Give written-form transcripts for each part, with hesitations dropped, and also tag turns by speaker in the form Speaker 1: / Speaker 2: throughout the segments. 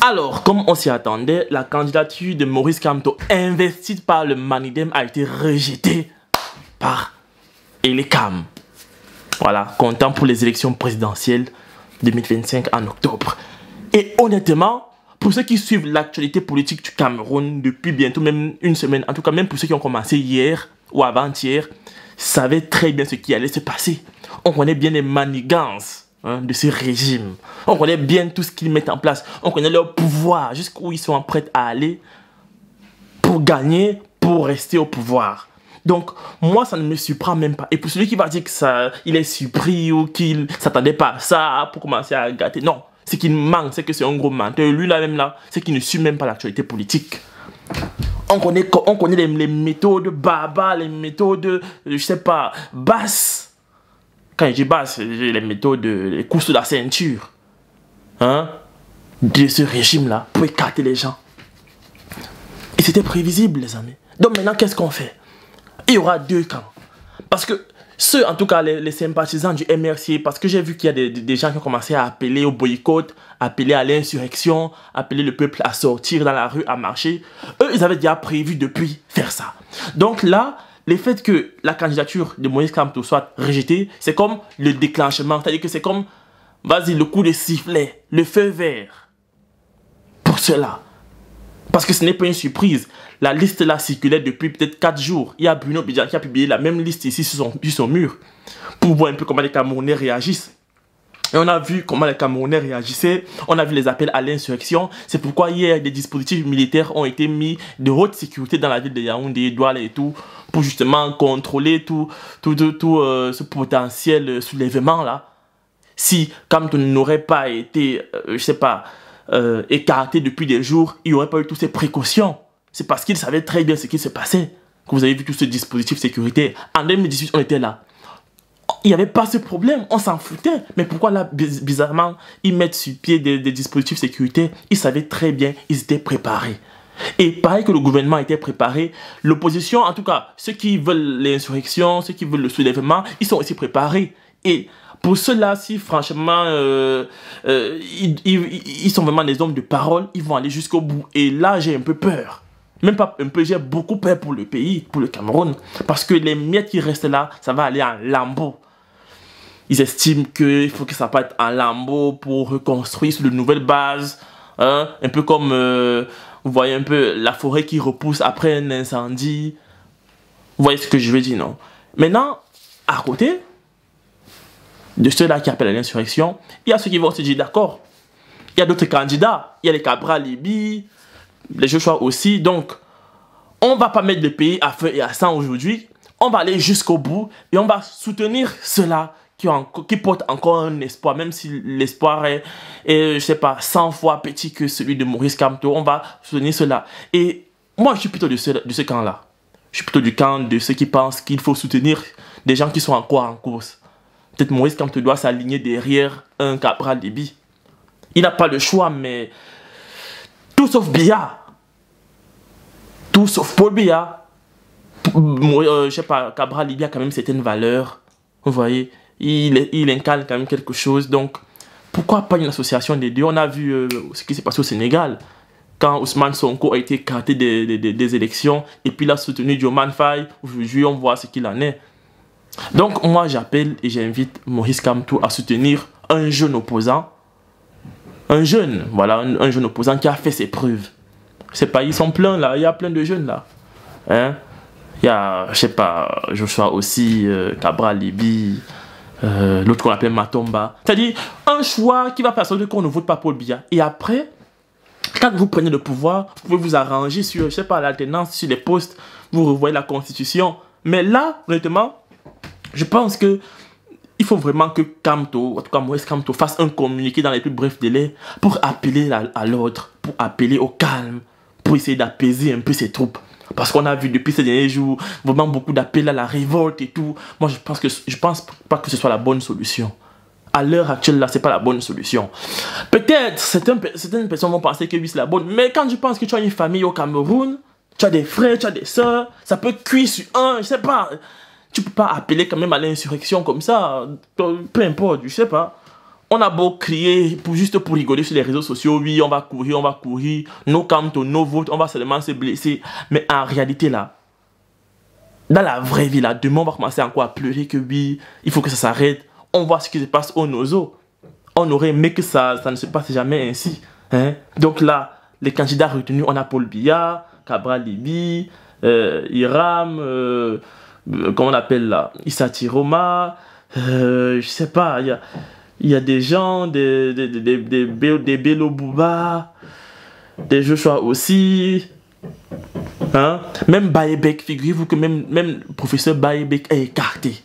Speaker 1: Alors, comme on s'y attendait, la candidature de Maurice Kamto, investie par le Manidem, a été rejetée par Elekam. Voilà, comptant pour les élections présidentielles 2025 en octobre. Et honnêtement, pour ceux qui suivent l'actualité politique du Cameroun depuis bientôt même une semaine, en tout cas même pour ceux qui ont commencé hier ou avant-hier, savaient très bien ce qui allait se passer. On connaît bien les manigances de ce régime. On connaît bien tout ce qu'ils mettent en place. On connaît leur pouvoir, jusqu'où ils sont prêts à aller pour gagner, pour rester au pouvoir. Donc, moi, ça ne me surprend même pas. Et pour celui qui va dire que ça, il est surpris ou qu'il ne s'attendait pas à ça pour commencer à gâter, non. Ce qu'il manque, c'est que c'est un gros menteur. Lui, là même là, c'est qu'il ne suit même pas l'actualité politique. On connaît les méthodes baba, les méthodes, je sais pas, basses. Quand je dis basse, les méthodes, les coups sous la ceinture. De ce régime-là, pour écarter les gens. Et c'était prévisible, les amis. Donc maintenant, qu'est-ce qu'on fait? Il y aura deux camps. Parce que ceux, en tout cas, les sympathisants du MRC, parce que j'ai vu qu'il y a des gens qui ont commencé à appeler au boycott, appeler à l'insurrection, appeler le peuple à sortir dans la rue, à marcher. Eux, ils avaient déjà prévu depuis faire ça. Donc là, le fait que la candidature de Moïse Kamto soit rejetée, c'est comme le déclenchement. C'est-à-dire que c'est comme, vas-y, le coup de sifflet, le feu vert. Pour cela. Parce que ce n'est pas une surprise. La liste là circulait depuis peut-être 4 jours. Il y a Bruno Bidjan qui a publié la même liste ici sur son mur. Pour voir un peu comment les Camerounais réagissent. Et on a vu comment les Camerounais réagissaient. On a vu les appels à l'insurrection. C'est pourquoi hier, des dispositifs militaires ont été mis de haute sécurité dans la ville de Yaoundé, Douala et tout. Pour justement contrôler tout ce potentiel soulèvement là. Si Kamto n'aurait pas été, je sais pas, écarté depuis des jours, il n'y aurait pas eu toutes ces précautions. C'est parce qu'il savait très bien ce qui se passait que vous avez vu tout ce dispositif sécurité. En 2018, on était là. Il n'y avait pas ce problème, on s'en foutait. Mais pourquoi là, bizarrement, ils mettent sur pied des dispositifs sécurité? Ils savaient très bien, ils étaient préparés. Et pareil que le gouvernement était préparé, l'opposition, en tout cas, ceux qui veulent l'insurrection, ceux qui veulent le soulèvement, ils sont aussi préparés. Et pour ceux-là, si franchement, ils sont vraiment des hommes de parole, ils vont aller jusqu'au bout. Et là, j'ai un peu peur. Même pas un peu, j'ai beaucoup peur pour le pays, pour le Cameroun. Parce que les miettes qui restent là, ça va aller en lambeaux. Ils estiment qu'il faut que ça parte en lambeaux pour reconstruire sur de nouvelles bases. Un peu comme, vous voyez un peu la forêt qui repousse après un incendie. Vous voyez ce que je veux dire, non? Maintenant, à côté de ceux-là qui appellent à l'insurrection, il y a ceux qui vont se dire, d'accord, il y a d'autres candidats. Il y a les Cabral Libi, les Joshua aussi. Donc, on ne va pas mettre le pays à feu et à sang aujourd'hui. On va aller jusqu'au bout et on va soutenir ceux-là qui portent encore un espoir, même si l'espoir est, je sais pas, 100 fois petit que celui de Maurice Kamto. On va soutenir cela. Et moi, je suis plutôt de ce camp-là. Je suis plutôt du camp de ceux qui pensent qu'il faut soutenir des gens qui sont encore en course. Peut-être Maurice Kamto doit s'aligner derrière un Cabral Libi. Il n'a pas le choix, mais tout sauf Biya. Tout sauf Paul Biya. Je sais pas, Cabral Libi a quand même certaines valeurs. Vous voyez, il incarne quand même quelque chose. Donc, pourquoi pas une association des deux? On a vu ce qui s'est passé au Sénégal. Quand Ousmane Sonko a été écarté des élections et puis il a soutenu Diomaye Faye. Aujourd'hui, on voit ce qu'il en est. Donc, moi, j'appelle et j'invite Maurice Kamto à soutenir un jeune opposant. Un jeune, voilà, un jeune opposant qui a fait ses preuves. C'est pas, ils sont pleins là, il y a plein de jeunes là. Il y a, je sais pas, Joshua aussi, Cabral Libi, l'autre qu'on appelle Matomba. C'est-à-dire, un choix qui va faire sorte qu'on ne vote pas Paul Biya. Et après, quand vous prenez le pouvoir, vous pouvez vous arranger sur, je sais pas, l'alternance, sur les postes, vous revoyez la constitution. Mais là, honnêtement, je pense que il faut vraiment que Kamto, en tout cas Maurice Kamto, fasse un communiqué dans les plus brefs délais pour appeler à l'ordre, pour appeler au calme, pour essayer d'apaiser un peu ses troupes. Parce qu'on a vu depuis ces derniers jours vraiment beaucoup d'appels à la révolte et tout. Moi, je pense pas que ce soit la bonne solution. À l'heure actuelle, là, c'est pas la bonne solution. Peut-être, certaines personnes vont penser que oui, c'est la bonne. Mais quand je pense que tu as une famille au Cameroun, tu as des frères, tu as des soeurs, ça peut cuire sur un, je sais pas. Tu peux pas appeler quand même à l'insurrection comme ça, peu importe, je sais pas. On a beau crier juste pour rigoler sur les réseaux sociaux, oui, on va courir, nos Kamto, nos votes, on va seulement se blesser. Mais en réalité, là, dans la vraie vie, là, demain, on va commencer encore à pleurer que oui, il faut que ça s'arrête. On voit ce qui se passe au Nozo. On aurait aimé que ça ne se passe jamais ainsi. Hein? Donc là, les candidats retenus, on a Paul Biya, Cabral Libi, Hiram, comment on appelle là, Issa Tiroma, je sais pas, il y a des gens, des Bello Bouba, des Joshua aussi. Hein? Même Baebek, figurez-vous que même le professeur Baebek est écarté.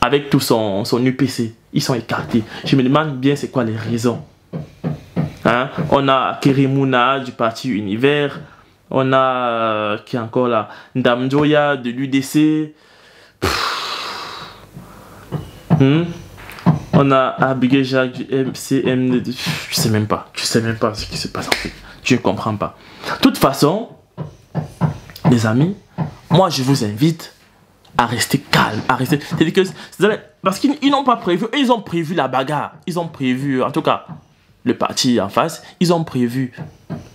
Speaker 1: Avec tout son UPC, ils sont écartés. Je me demande bien c'est quoi les raisons. Hein? On a Kerimuna du parti Univers. On a, qui est encore là, Ndamjoya de l'UDC. On a Abigail Jacques du MCM. Je sais même pas ce qui se passe en fait. Je ne comprends pas. De toute façon, les amis, moi je vous invite à rester calme, à rester. C'est-à-dire que, parce qu'ils n'ont pas prévu, ils ont prévu la bagarre. Ils ont prévu, en tout cas, le parti en face, ils ont prévu,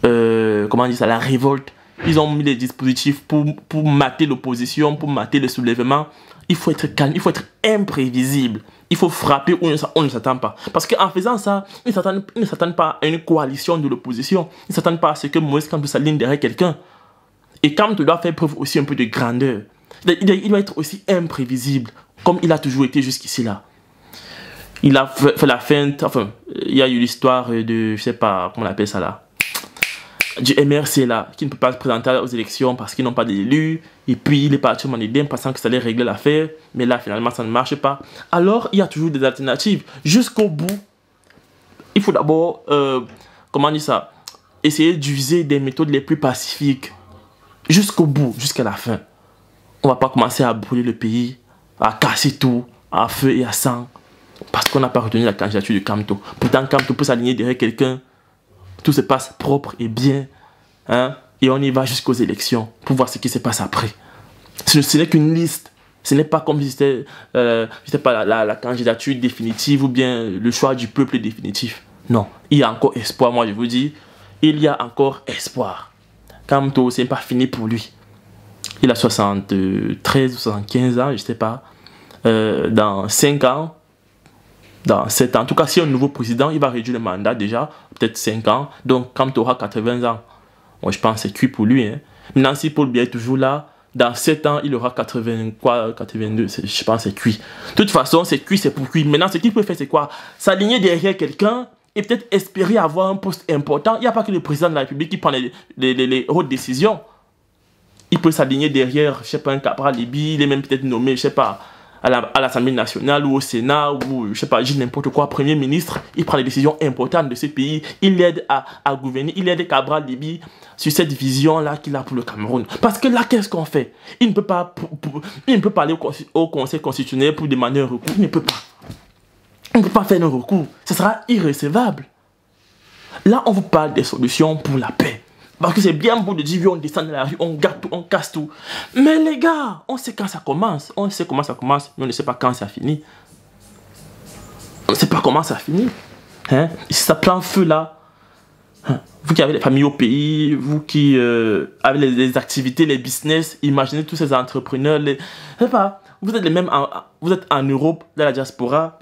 Speaker 1: comment on dit ça, la révolte. Ils ont mis les dispositifs pour mater l'opposition, pour mater le soulèvement. Il faut être calme, il faut être imprévisible. Il faut frapper où on ne s'attend pas. Parce qu'en faisant ça, ils ne s'attendent pas à une coalition de l'opposition. Ils ne s'attendent pas à ce que Moïse Kamto s'aligne derrière quelqu'un. Et Kamto doit faire preuve aussi un peu de grandeur. Il doit être aussi imprévisible, comme il a toujours été jusqu'ici là. Il a fait la feinte, enfin, il y a eu l'histoire de, je sais pas, comment on appelle ça là, du MRC là, qui ne peut pas se présenter aux élections parce qu'ils n'ont pas d'élus. Et puis il est parti au Manidem pensant que ça allait régler l'affaire. Mais là, finalement, ça ne marche pas. Alors, il y a toujours des alternatives. Jusqu'au bout, il faut d'abord, comment dire ça, essayer d'user des méthodes les plus pacifiques. Jusqu'au bout, jusqu'à la fin. On ne va pas commencer à brûler le pays, à casser tout, à feu et à sang. Parce qu'on n'a pas retenu la candidature de Kamto. Pourtant, Kamto peut s'aligner derrière quelqu'un. Tout se passe propre et bien. Hein? Et on y va jusqu'aux élections pour voir ce qui se passe après. Ce n'est qu'une liste. Ce n'est pas comme si c'était la candidature définitive ou bien le choix du peuple définitif. Non, il y a encore espoir, moi je vous dis. Il y a encore espoir. Kamto, ce n'est pas fini pour lui. Il a 73 ou 75 ans, je ne sais pas. Dans 5 ans, dans 7 ans, en tout cas, si un nouveau président, il va réduire le mandat déjà, peut-être 5 ans. Donc, Kamto aura 80 ans. Moi, je pense que c'est cuit pour lui. Hein. Maintenant, si Paul Biya est toujours là, dans 7 ans, il aura 80, quoi, 82, je pense que c'est cuit. De toute façon, c'est cuit, c'est pour cuit. Maintenant, ce qu'il peut faire, c'est quoi? S'aligner derrière quelqu'un et peut-être espérer avoir un poste important. Il n'y a pas que le président de la République qui prend les hautes décisions. Il peut s'aligner derrière, je sais pas, un Cabral Libi, il est même peut-être nommé, je sais pas, à l'Assemblée nationale ou au Sénat ou, je sais pas, n'importe quoi, Premier ministre. Il prend les décisions importantes de ce pays. Il aide à gouverner, il aide Cabral Libi sur cette vision-là qu'il a pour le Cameroun. Parce que là, qu'est-ce qu'on fait? Il ne peut pas aller au Conseil constitutionnel pour demander un recours. Il ne peut pas. On ne peut pas faire un recours. Ce sera irrecevable. Là, on vous parle des solutions pour la paix. Parce que c'est bien beau de dire, on descend dans la rue, on gâte tout, on casse tout. Mais les gars, on sait quand ça commence. On sait comment ça commence, mais on ne sait pas quand ça finit. On ne sait pas comment ça finit. Hein? Si ça prend feu là, hein? Vous qui avez des familles au pays, vous qui avez les activités, les business, imaginez tous ces entrepreneurs. Je sais pas, vous êtes les mêmes, vous êtes en Europe, dans la diaspora.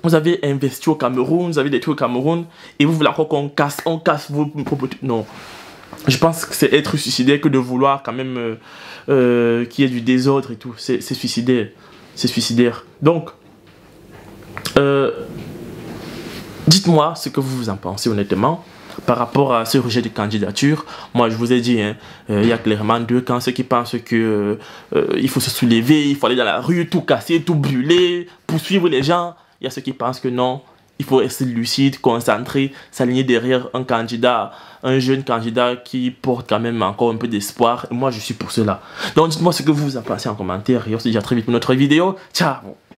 Speaker 1: Vous avez investi au Cameroun, vous avez des trucs au Cameroun, et vous voulez encore qu'on casse vos propriétés. Non. Je pense que c'est être suicidaire que de vouloir quand même qu'il y ait du désordre et tout. C'est suicidaire. C'est suicidaire. Donc, dites-moi ce que vous en pensez honnêtement par rapport à ce rejet de candidature. Moi, je vous ai dit, hein, il y a clairement deux camps. Ceux qui pensent que il faut se soulever, il faut aller dans la rue, tout casser, tout brûler, poursuivre les gens. Il y a ceux qui pensent que non. Il faut rester lucide, concentré, s'aligner derrière un candidat, un jeune candidat qui porte quand même encore un peu d'espoir. Moi, je suis pour cela. Donc, dites-moi ce que vous en pensez en commentaire. Et on se dit à très vite pour notre vidéo. Ciao!